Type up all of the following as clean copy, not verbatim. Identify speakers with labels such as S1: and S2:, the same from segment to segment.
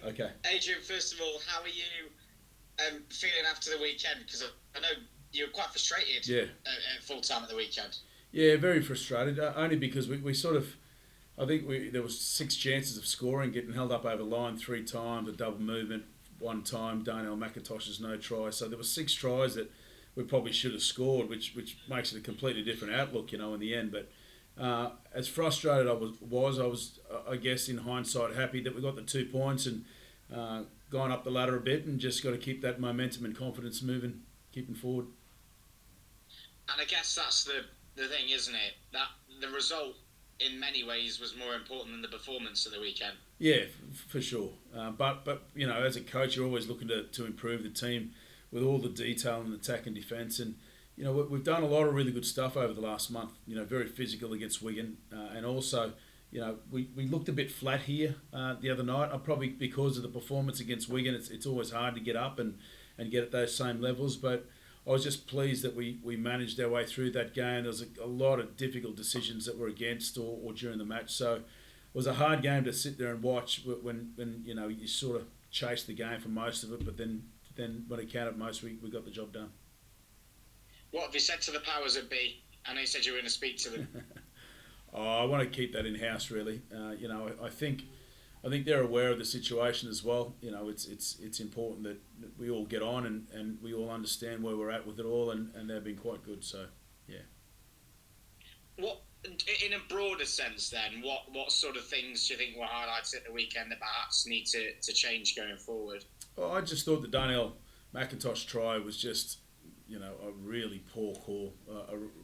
S1: Okay.
S2: Adrian, first of all, how are you feeling after the weekend? Because I know you were quite frustrated
S1: Yeah.
S2: at full time at the weekend.
S1: Yeah, very frustrated. Only because we sort of, I think there was six chances of scoring, getting held up over line three times, a double movement one time, Darnell McIntosh's no try. So there were six tries that we probably should have scored, which makes it a completely different outlook, in the end. But as frustrated I was, I guess, in hindsight, happy that we got the 2 points and gone up the ladder a bit, and just got to keep that momentum and confidence moving, keeping forward.
S2: And I guess that's the thing, isn't it? That the result, in many ways, was more important than the performance of the weekend.
S1: Yeah, for sure. But as a coach, you're always looking to improve the team with all the detail in attack and defence. And we've done a lot of really good stuff over the last month. Very physical against Wigan, and also we looked a bit flat here the other night. Probably because of the performance against Wigan. It's always hard to get up and get at those same levels, but I was just pleased that we managed our way through that game. There was a lot of difficult decisions that were against or during the match. So it was a hard game to sit there and watch when you sort of chased the game for most of it, but then when it counted most, we got the job done.
S2: What have you said to the powers that be? I know you said you were going to speak to them.
S1: I want to keep that in house, really. I think they're aware of the situation as well. It's important that we all get on and we all understand where we're at with it all, and they've been quite good. So, yeah.
S2: What, in a broader sense, then, what sort of things do you think were highlights at the weekend that perhaps need to change going forward?
S1: Well, I just thought the Darnell McIntosh try was just a really poor call,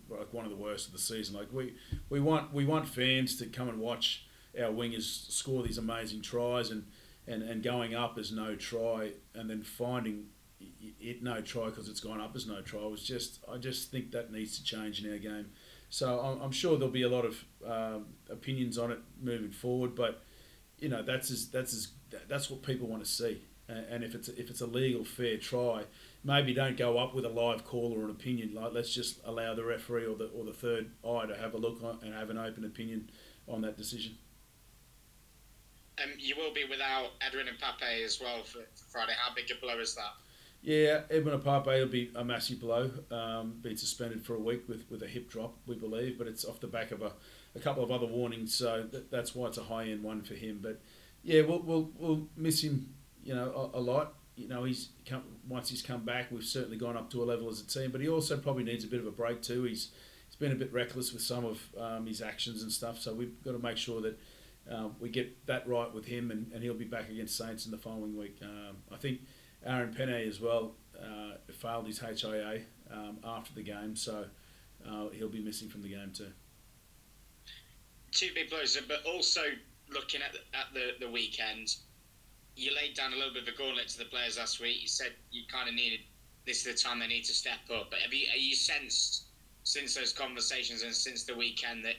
S1: like one of the worst of the season. Like we want fans to come and watch our wingers score these amazing tries, and going up as no try, and then finding it no try because it's gone up as no try I just think that needs to change in our game. So I'm sure there'll be a lot of opinions on it moving forward, but that's what people want to see. And if it's a legal fair try, maybe don't go up with a live call or an opinion. Like, let's just allow the referee or the third eye to have a look and have an open opinion on that decision.
S2: You will be without Adrian and Pape as well for Friday. How big a blow is that?
S1: Yeah, Edwin Pape will be a massive blow. Been suspended for a week with a hip drop, we believe, but it's off the back of a couple of other warnings, so that's why it's a high end one for him. But yeah, we'll miss him, a lot. Once he's come back, we've certainly gone up to a level as a team, but he also probably needs a bit of a break too. He's been a bit reckless with some of his actions and stuff, so we've got to make sure that we get that right with him, and he'll be back against Saints in the following week. I think Aaron Penne as well failed his HIA after the game, so he'll be missing from the game too.
S2: Two big blows, but also looking at the weekend, you laid down a little bit of a gauntlet to the players last week. You said you kind of needed, this is the time they need to step up. But are you sensed since those conversations and since the weekend that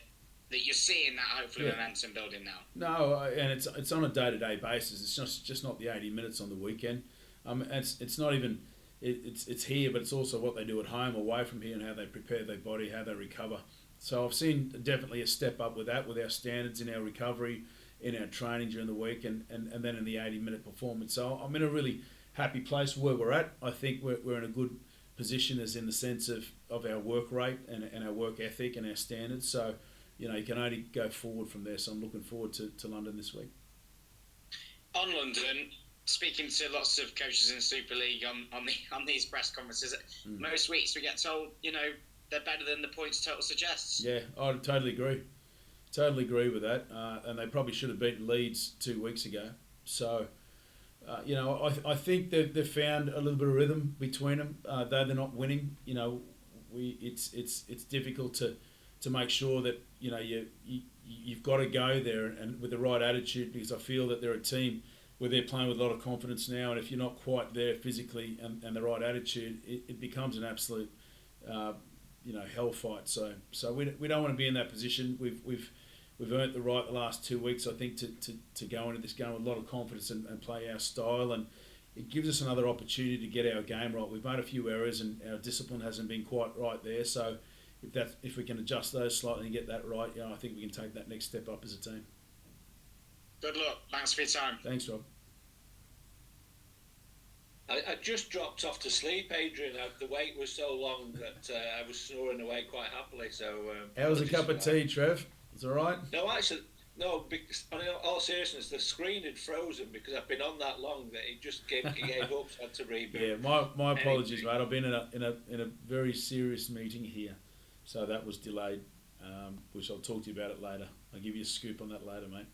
S2: you're seeing that hopefully momentum building now?
S1: No, and it's on a day-to-day basis. It's just not the 80 minutes on the weekend. It's not even it's here, but it's also what they do at home, away from here, and how they prepare their body, how they recover. So I've seen definitely a step up with that, with our standards in our recovery, in our training during the week, and then in the 80-minute performance. So I'm in a really happy place where we're at. I think we're in a good position, as in the sense of our work rate and our work ethic and our standards. So you can only go forward from there. So I'm looking forward to London this week.
S2: On London, speaking to lots of coaches in Super League on these press conferences, most weeks we get told, they're better than the points total suggests.
S1: Yeah, I totally agree. Totally agree with that. And they probably should have beaten Leeds 2 weeks ago. So, I think they've found a little bit of rhythm between them. Though they're not winning, it's difficult to make sure that you've got to go there and with the right attitude, because I feel that they're a team where they're playing with a lot of confidence now, and if you're not quite there physically and the right attitude, it becomes an absolute hell fight. So we don't want to be in that position. We've earned the right the last 2 weeks, I think, to go into this game with a lot of confidence and play our style, and it gives us another opportunity to get our game right. We've made a few errors and our discipline hasn't been quite right there, so if we can adjust those slightly and get that right, I think we can take that next step up as a team.
S2: Good luck. Thanks for your time.
S1: Thanks, Rob.
S3: I just dropped off to sleep, Adrian. The wait was so long that I was snoring away quite happily. So
S1: How was a cup of tea, Trev? It's all right.
S3: no, actually, no. Because, in all seriousness, the screen had frozen because I've been on that long that it just gave up. So I had to reboot.
S1: Yeah, my apologies, mate. I've been in a very serious meeting here, so that was delayed, which I'll talk to you about it later. I'll give you a scoop on that later, mate.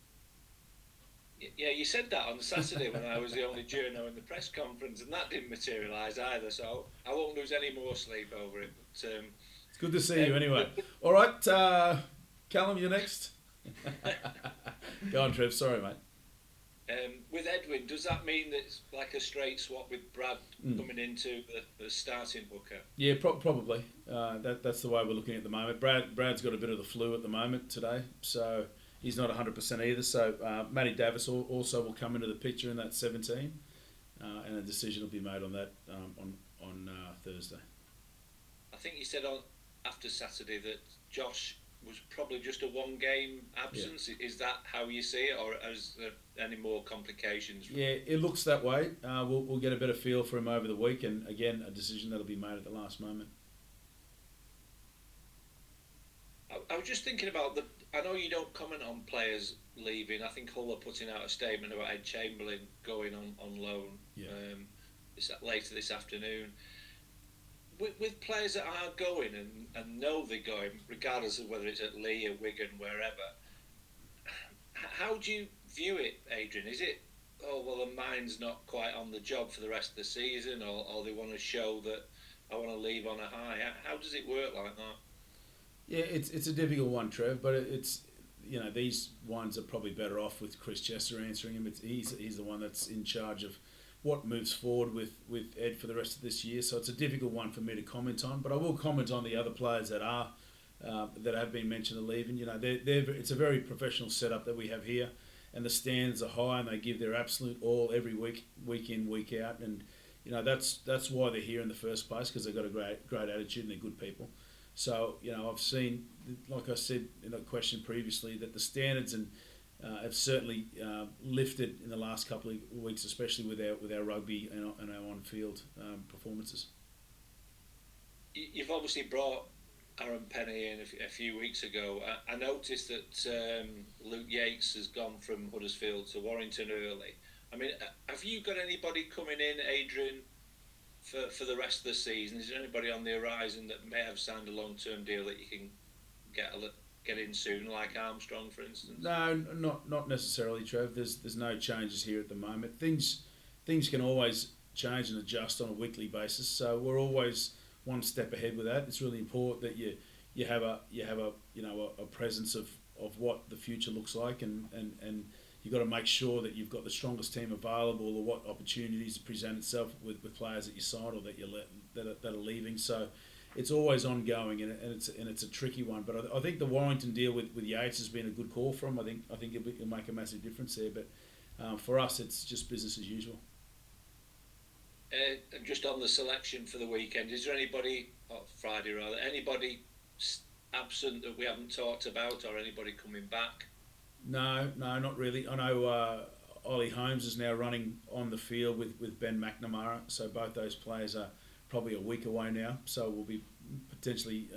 S3: Yeah, you said that on Saturday when I was the only journo in the press conference, and that didn't materialise either. So I won't lose any more sleep over it. But,
S1: it's good to see you anyway. All right, Callum, you're next. Go on, Trev. Sorry, mate.
S3: With Edwin, does that mean that it's like a straight swap with Brad coming into the starting hooker?
S1: Yeah, probably. That's the way we're looking at the moment. Brad's got a bit of the flu at the moment today, so he's not 100% either. So Matty Davis also will come into the picture in that 17, and a decision will be made on that on Thursday.
S3: I think you said after Saturday that Josh was probably just a one-game absence. Yeah. Is that how you see it, or is there any more complications?
S1: Yeah, it looks that way. We'll get a better feel for him over the week, and again, a decision that'll be made at the last moment.
S3: I was just thinking about I know you don't comment on players leaving. I think Hull are putting out a statement about Ed Chamberlain going on loan later this afternoon. With players that are going and know they're going, regardless of whether it's at Lee or Wigan, wherever, how do you view it, Adrian? Is it, the mind's not quite on the job for the rest of the season, or they want to show that I want to leave on a high? How does it work like that?
S1: Yeah, it's a difficult one, Trev, but it's, these ones are probably better off with Chris Chester answering him. He's the one that's in charge of what moves forward with Ed for the rest of this year. So it's a difficult one for me to comment on, but I will comment on the other players that have been mentioned are leaving. It's a very professional setup that we have here, and the standards are high, and they give their absolute all every week in, week out, and that's why they're here in the first place, because they've got a great attitude and they're good people. So I've seen, like I said in that question previously, that the standards have certainly lifted in the last couple of weeks, especially with our rugby and our on-field performances.
S3: You've obviously brought Aaron Penny in a few weeks ago. I noticed that Luke Yates has gone from Huddersfield to Warrington early. I mean, have you got anybody coming in, Adrian, for the rest of the season? Is there anybody on the horizon that may have signed a long-term deal that you can get in soon, like Armstrong, for instance?
S1: No, not necessarily, Trev. There's no changes here at the moment. Things can always change and adjust on a weekly basis, so we're always one step ahead with that. It's really important that you have a presence of what the future looks like, and you've got to make sure that you've got the strongest team available, or what opportunities present itself with players that you sign or that are leaving. So it's always ongoing, and it's a tricky one. But I think the Warrington deal with Yates has been a good call for him. I think it'll make a massive difference there. But for us, it's just business as usual.
S3: And just on the selection for the weekend, is there anybody, Friday rather, anybody absent that we haven't talked about, or anybody coming back?
S1: No, not really. I know Ollie Holmes is now running on the field with Ben McNamara, so both those players are probably a week away now, so we'll be potentially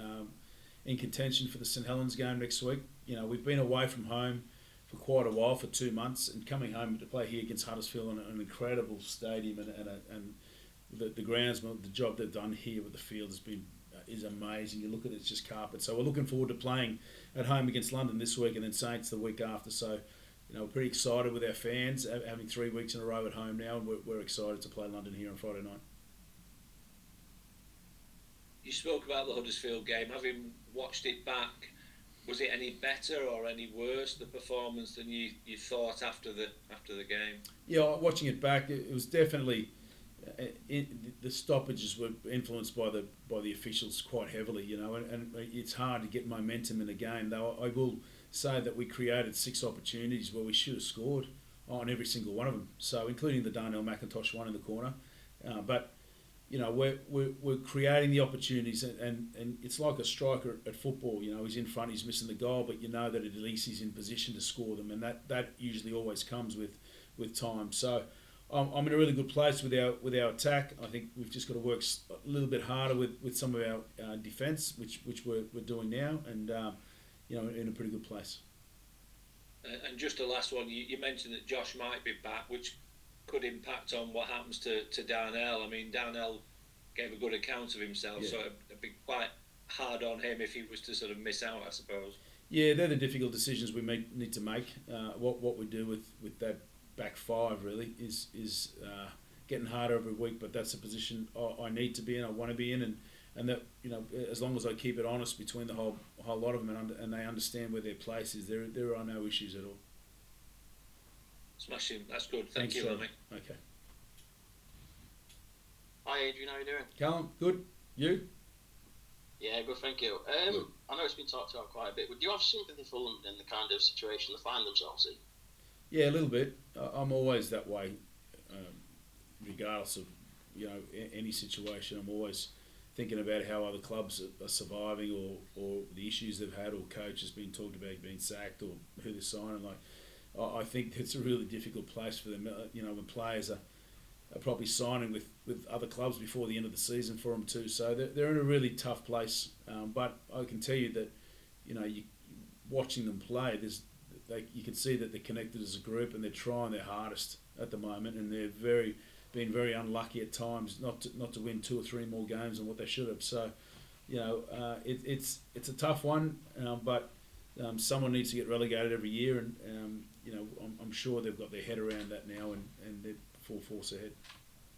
S1: in contention for the St Helens game next week. We've been away from home for quite a while, for 2 months, and coming home to play here against Huddersfield in an incredible stadium, and the groundsman, the job they've done here with the field is amazing. You look at it, it's just carpet. So we're looking forward to playing at home against London this week, and then Saints the week after. So we're pretty excited with our fans having 3 weeks in a row at home now, and we're excited to play London here on Friday night.
S3: You spoke about the Huddersfield game. Having watched it back, was it any better or any worse, the performance, than you thought after the game? Yeah,
S1: watching it back, it was definitely the stoppages were influenced by the officials quite heavily, and it's hard to get momentum in a game. Though I will say that we created 6 opportunities where we should have scored on every single one of them. So including the Darnell McIntosh one in the corner, but we're creating the opportunities, and it's like a striker at football. He's in front, he's missing the goal, but that at least he's in position to score them, and that usually always comes with time. So I'm in a really good place with our attack. I think we've just got to work a little bit harder with some of our defence, which we're doing now, and in a pretty good place.
S3: And just the last one, you mentioned that Josh might be back, which could impact on what happens to Darnell. I mean, Darnell gave a good account of himself, so it'd be quite hard on him if he was to sort of miss out, I suppose.
S1: Yeah, they're the difficult decisions we need to make. What we do with that back five really is getting harder every week, but that's a position I need to be in, I want to be in, and that, as long as I keep it honest between the whole lot of them and they understand where their place is, there are no issues at all.
S3: Smashing, that's good. Thank
S1: Thanks,
S3: you, Lemmy.
S1: Okay.
S4: Hi Adrian, how you doing?
S1: Callum, good. You?
S4: Yeah, good, thank you. I know it's been talked about quite a bit, but do you have sympathy for London in the kind of situation they find themselves in?
S1: Yeah, a little bit. I'm always that way, regardless of any situation. I'm always thinking about how other clubs are surviving, or the issues they've had, or coaches being talked about being sacked, or who they're signing. I think it's a really difficult place for them. When players are probably signing with other clubs before the end of the season for them too. So they're in a really tough place. But I can tell you that, you watching them play, you can see that they're connected as a group and they're trying their hardest at the moment, and they're been very unlucky at times not to win 2 or 3 more games than what they should have. So, it's a tough one, but someone needs to get relegated every year, and I'm sure they've got their head around that now, and they're full force ahead.